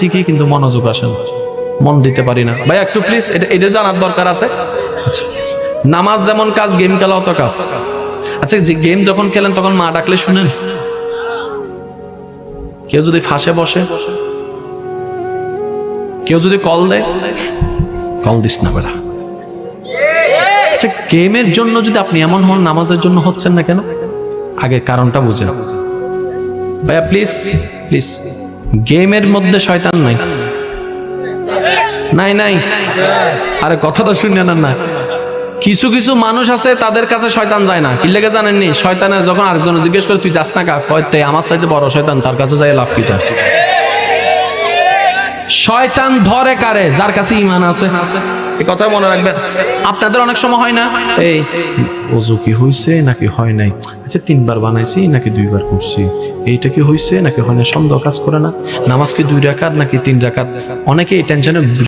ঠিকই কিন্তু মনোযোগ আসে না, মন দিতে পারি না। ভাই একটু প্লিজ এটা জানার দরকার আছে। আচ্ছা, নামাজ যেমন কাজ, গেম খেলাও তো কাজ। আচ্ছা, যে গেম যখন খেলেন তখন মা ডাকলে শুনেন? কেউ যদি ফাঁসে বসে, কেউ যদি কল দেয়, কল দিস না বেটা। আচ্ছা, গেমের জন্য যদি আপনি এমন হন, নামাজের জন্য হচ্ছেন না কেন? আগে কারণটা বুঝেন ভাইয়া, প্লিজ প্লিজ। গেমের মধ্যে শয়তান নাই? নাই নাই? আরে কথাটা শুনে না। না, কিছু কিছু মানুষ আছে তাদের কাছে শয়তান যায় না। কি লেগে জানেননি? শয়তানের যখন আরেকজন জিজ্ঞেস করে তুই যাস না কা, কয়তে আমার সাইতে বড় শয়তান, তার কাছে যাই লাভ কিটা। শয়তান ধরে কারে? যার কাছে ঈমান আছে। এই কথা মনে রাখবেন। আপনাদের অনেক সময় হয় না, এই ওযু কি হইছে নাকি হয় নাই, আচ্ছা 3 বার বানাইছি নাকি 2 বার করছি, এইটা কি হইছে নাকি হয় না, সন্দেহ কাজ করে না, নামাজ কি 2 রাকাত নাকি 3 রাকাত। অনেকে এই টেনশনে